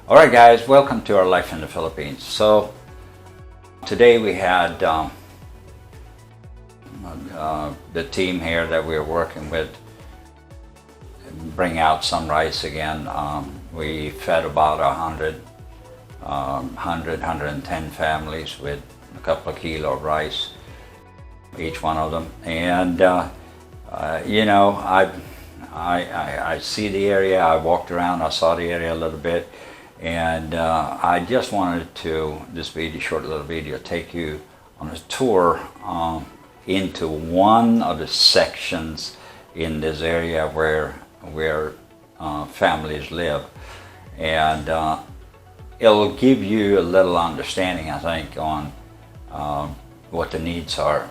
Alright guys, welcome to our life in the Philippines. So today we had the team here that we're working with bring out some rice again. We fed about 110 families with a couple of kilo of rice, each one of them. And you know, I see the area, I walked around, I saw the area a little bit, and I just wanted to, this video, short little video, take you on a tour into one of the sections in this area where families live, and it'll give you a little understanding, I think, on what the needs are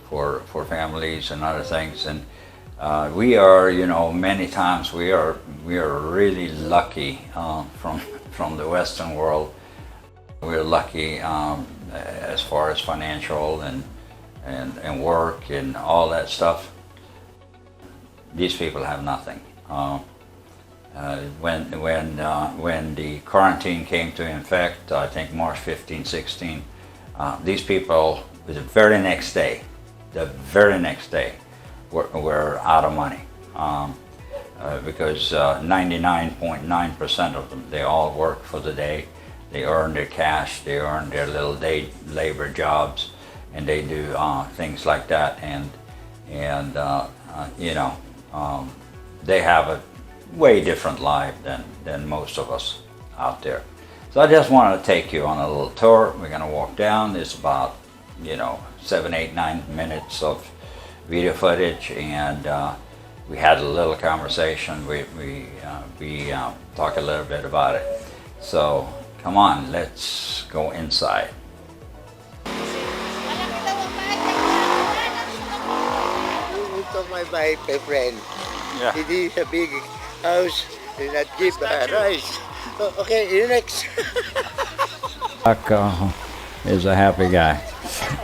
for families and other things. And we are, you know, many times we are really lucky from the Western world. We're lucky as far as financial and work and all that stuff. These people have nothing. When the quarantine came to effect, I think March 15, 16, these people, the very next day, were out of money, because 99.9% of them, they all work for the day. They earn their cash, they earn their little day labor jobs, and they do things like that. And you know, they have a way different life than most of us out there. So I just wanted to take you on a little tour. We're going to walk down. It's about, you know, 7, 8, 9 minutes of video footage, and we had a little conversation. We talked a little bit about it. So come on, let's go inside. My friend. Yeah. It is a big house and not give rice. Okay, next. Is a happy guy.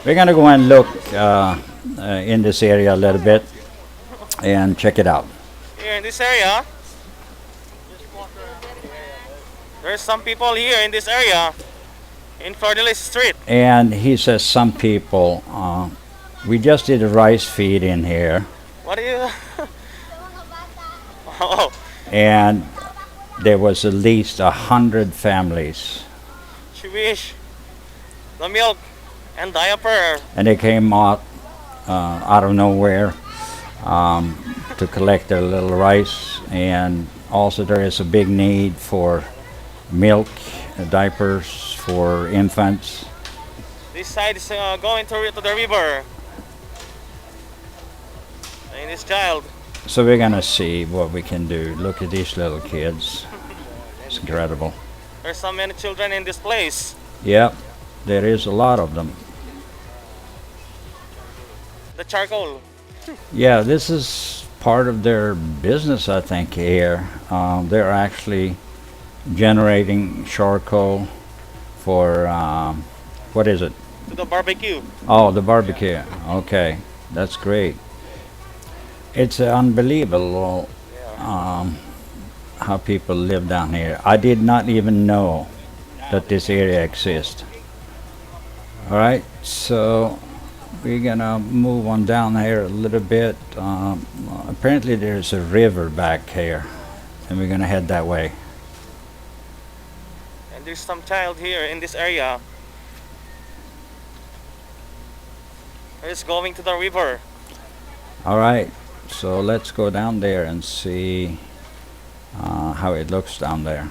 We're gonna go and look in this area a little bit and check it out. Here in this area, there's some people here in this area, in Fordyce Street. And he says some people, we just did a rice feed in here. What are you? Oh, And there was at least 100 families, she wish the milk and diaper. and they came out of nowhere to collect their little rice. And also there is a big need for milk, diapers for infants. This side is going to the river. And this child. So we're gonna see what we can do. Look at these little kids. It's incredible. There's so many children in this place. Yep, there is a lot of them. The charcoal. Yeah, this is part of their business, I think, here. They're actually generating charcoal for, what is it? To the barbecue. Oh, the barbecue. Okay, that's great. It's unbelievable how people live down here. I did not even know that this area exists. All right, so we're gonna move on down here a little bit. Apparently there's a river back here, and we're gonna head that way. And there's some child here in this area. It's going to the river. All right, so let's go down there and see how it looks down there.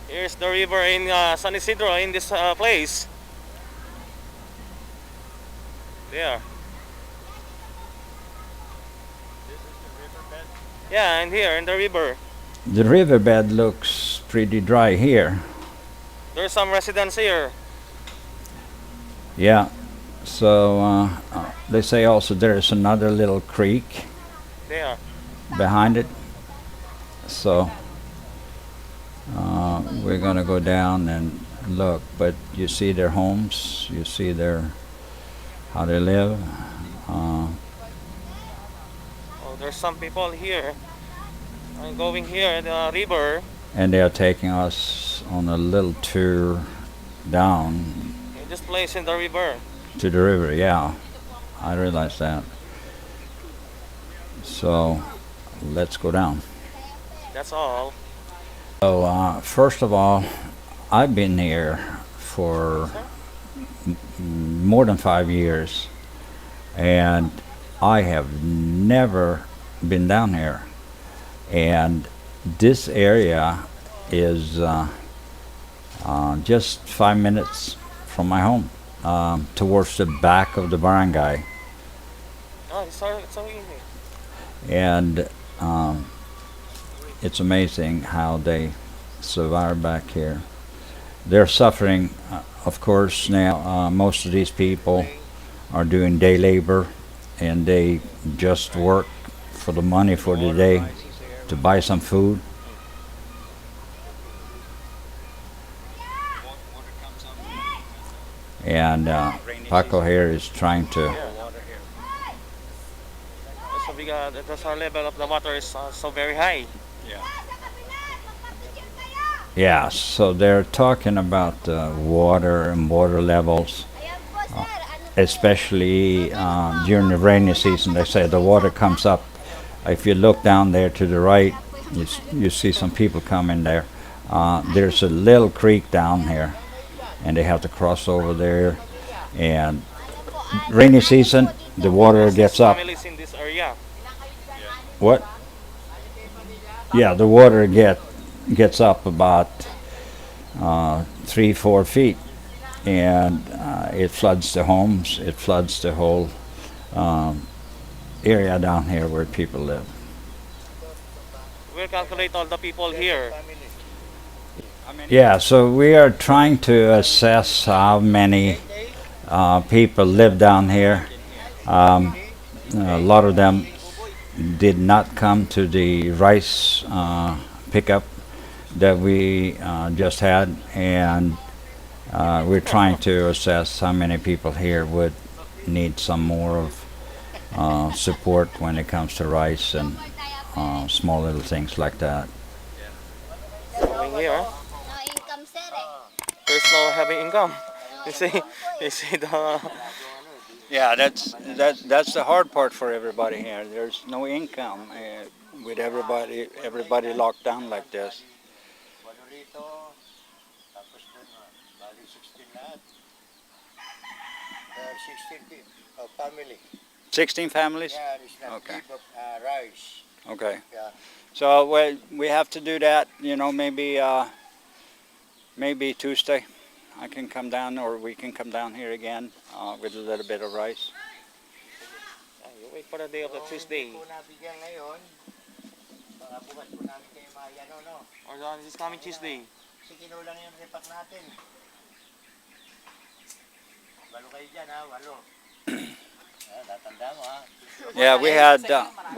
Here's the river in San Isidro in this place. There. This is the riverbed? Yeah, and here in the river. The riverbed looks pretty dry here. There's some residents here. Yeah, so they say also there's another little creek There. behind it. So we're gonna go down and look, but you see their homes, you see how they live. Oh, there's some people here. I'm going here at the river. And they are taking us on a little tour down This place in the river. to the river. Yeah, I realize that. So let's go down. That's all. So first of all, I've been here for more than 5 years, and I have never been down here. And this area is just 5 minutes from my home, towards the back of the barangay. Oh, it's so easy. And it's amazing how they survive back here. They're suffering, of course, now. Most of these people are doing day labor, and they just work for the money for the day to buy some food. And Paco here is trying to. So we got that's our level of the water is so very high. Yeah, so they're talking about water and water levels, especially during the rainy season. They say the water comes up. If you look down there to the right, you see some people coming there. There's a little creek down here, and they have to cross over there. And rainy season, the water gets up. Families in this area. What? Yeah, the water gets up about 3-4 feet, and it floods the homes. It floods the whole area down here where people live. We'll calculate all the people here. Yeah, so we are trying to assess how many people live down here. A lot of them did not come to the rice pickup that we just had, and we're trying to assess how many people here would need some more of support when it comes to rice and small little things like that. Going here, there's no heavy income. You see the Yeah, that's the hard part for everybody here. There's no income with everybody locked down like this. family. 16 families? Yeah, it's not Okay. give of rice. Okay. Yeah. So we have to do that, maybe Tuesday. I can come down, or we can come down here again with a little bit of rice. you wait for the day of the Tuesday. Kung nabigyan ngayon, baka bukas po namin kayo mayan, no? Or this coming Tuesday. Kasi kinulang yung repack natin. Walo kayo dyan, ha? Walo. Tatanda mo, ha? Yeah, we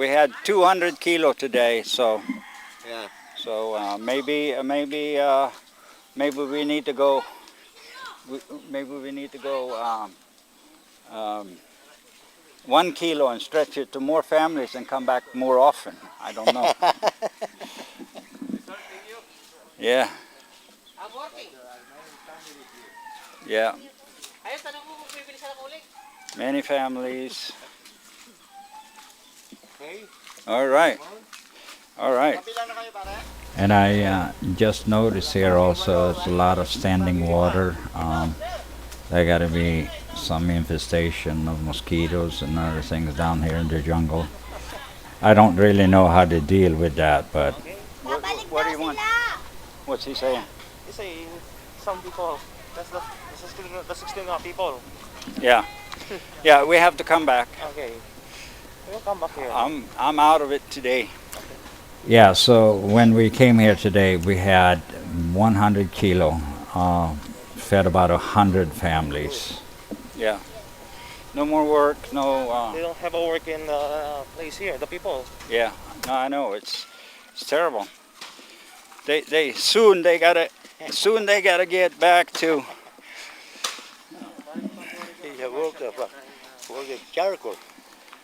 had 200 kilo today, so Yeah. so maybe we need to go. Maybe we need to go 1 kilo and stretch it to more families and come back more often. I don't know. Yeah. Yeah. Many families. All right. All right. And I just noticed here also there's a lot of standing water. There got to be some infestation of mosquitoes and other things down here in the jungle. I don't really know how to deal with that, but what do you want? What's he saying? You say some people. That's the 16 people. Yeah, yeah, we have to come back. Okay. We'll come back here. I'm out of it today. Yeah, so when we came here today, we had 100 kilo, fed about 100 families. Yeah. No more work, no. They don't have a work in the place here, the people. Yeah, no, I know it's terrible. They soon they gotta get back to. Work charcoal.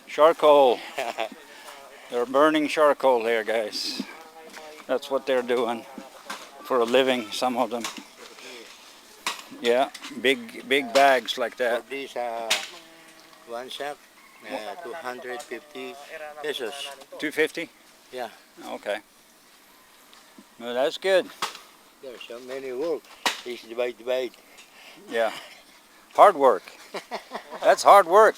Charcoal. They're burning charcoal here, guys. That's what they're doing for a living, some of them. Yeah, big bags like that. For this one sack, 250 pesos. 250? Yeah. Okay. Well, that's good. There's so many work. It's divide. Yeah. Hard work. That's hard work.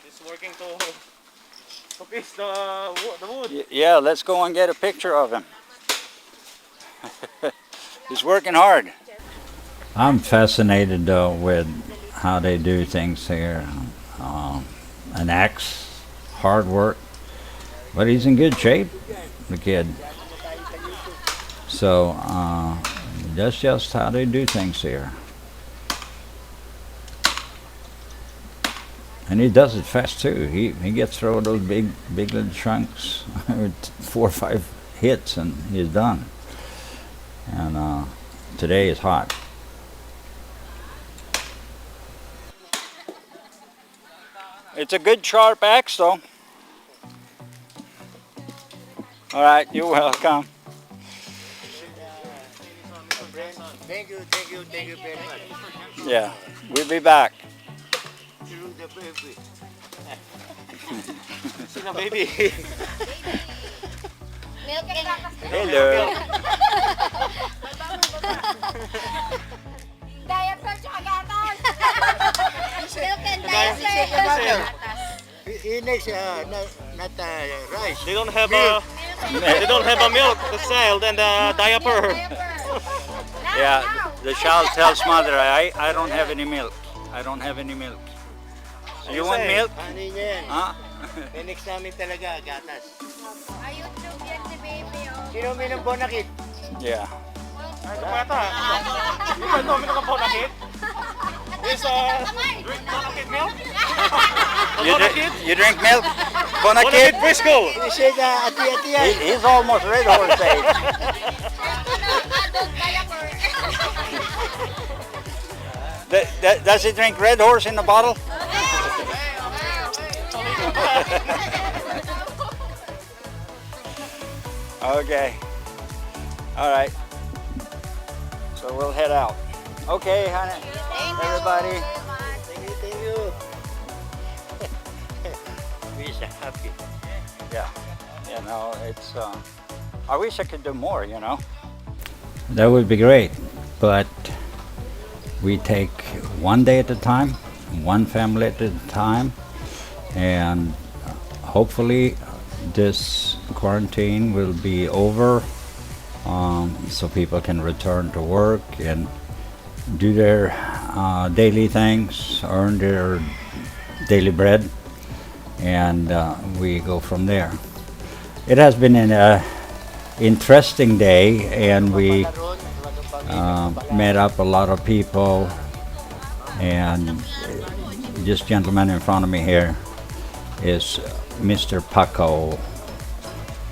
He's working to piece the wood. Yeah, let's go and get a picture of him. He's working hard. I'm fascinated though with how they do things here. An axe, hard work, but he's in good shape, the kid. So that's just how they do things here. And he does it fast too. He gets through those big little chunks, 4 or 5 hits, and he's done. And today is hot. It's a good sharp axe though. All right, you're welcome. Thank you very much. Yeah, we'll be back. Through the baby. See the baby. Hello. Diaper tsaka gatas. Milk and diaper. He needs not rice. They don't have a milk to sell than the diaper. Yeah, the child tells mother, I don't have any milk. I don't have any milk. So you want milk? Ano yan? Huh? Next namin talaga, gatas. Ayun yung yan si baby, oh. Sino minum bonakit? Yeah. Ay, ito pa yata. Ito, minum ka bonakit? Is drink bonakit milk? You drink milk? Bonakit Bonakit? Frisco. He said, ati-ati yan. He's almost red horse age. Does he drink red horse in the bottle? Okay. All right. So we'll head out. Okay, honey. Everybody. Thank you. We're so happy. Yeah. You know, it's. I wish I could do more. You know. That would be great, but we take one day at a time, one family at a time, and hopefully this quarantine will be over, so people can return to work and do their daily things, earn their daily bread, and we go from there. It has been an interesting day, and we met up a lot of people, and this gentleman in front of me here is Mr. Paco,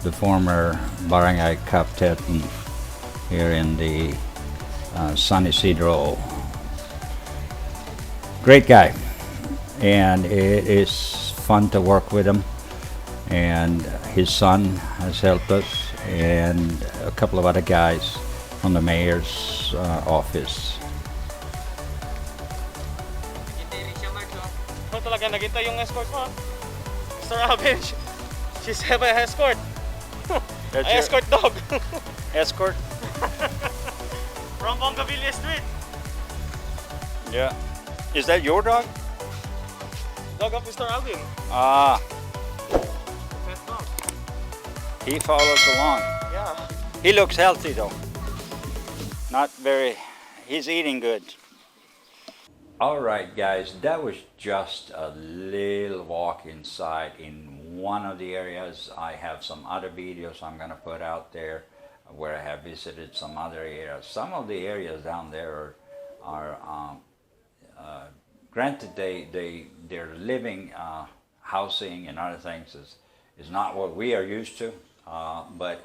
the former barangay captain here in the San Isidro. Great guy, and it is fun to work with him, and his son has helped us, and a couple of other guys from the mayor's office. Ito talaga nagintay yung escort mo. Mr. Alvin, she's have an escort. That's An your escort dog. escort? From Bongavilla Street. Yeah. Is that your dog? Dog of Mr. Alvin. Ah, Pet dog. he follows along. Yeah. He looks healthy though. Not very, he's eating good. All right, guys, that was just a little walk inside in one of the areas. I have some other videos I'm going to put out there where I have visited some other areas. Some of the areas down there are granted their living, housing and other things is not what we are used to, but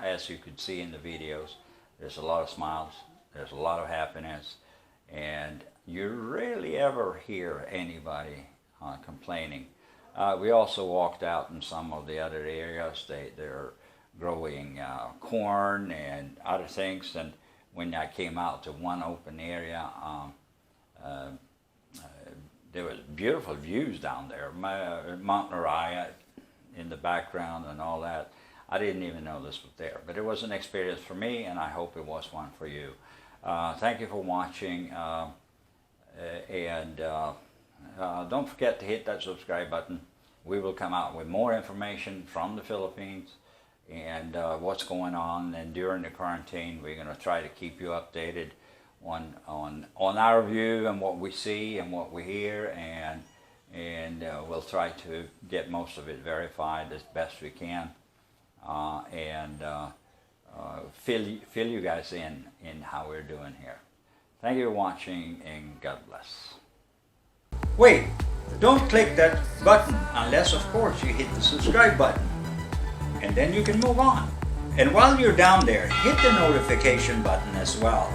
as you could see in the videos, there's a lot of smiles, there's a lot of happiness, and you rarely ever hear anybody complaining. We also walked out in some of the other areas. They're growing corn and other things. And when I came out to one open area, there was beautiful views down there. Mount Moriah in the background and all that. I didn't even know this was there, but it was an experience for me, and I hope it was one for you. Thank you for watching, and don't forget to hit that subscribe button. We will come out with more information from the Philippines and what's going on. And during the quarantine, we're going to try to keep you updated on our view and what we see and what we hear, and we'll try to get most of it verified as best we can, and fill you guys in how we're doing here. Thank you for watching, and God bless. Wait, don't click that button unless, of course, you hit the subscribe button, and then you can move on. And while you're down there, hit the notification button as well.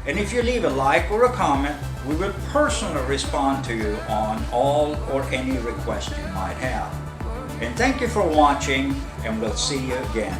And if you leave a like or a comment, we will personally respond to you on all or any request you might have. And thank you for watching, and we'll see you again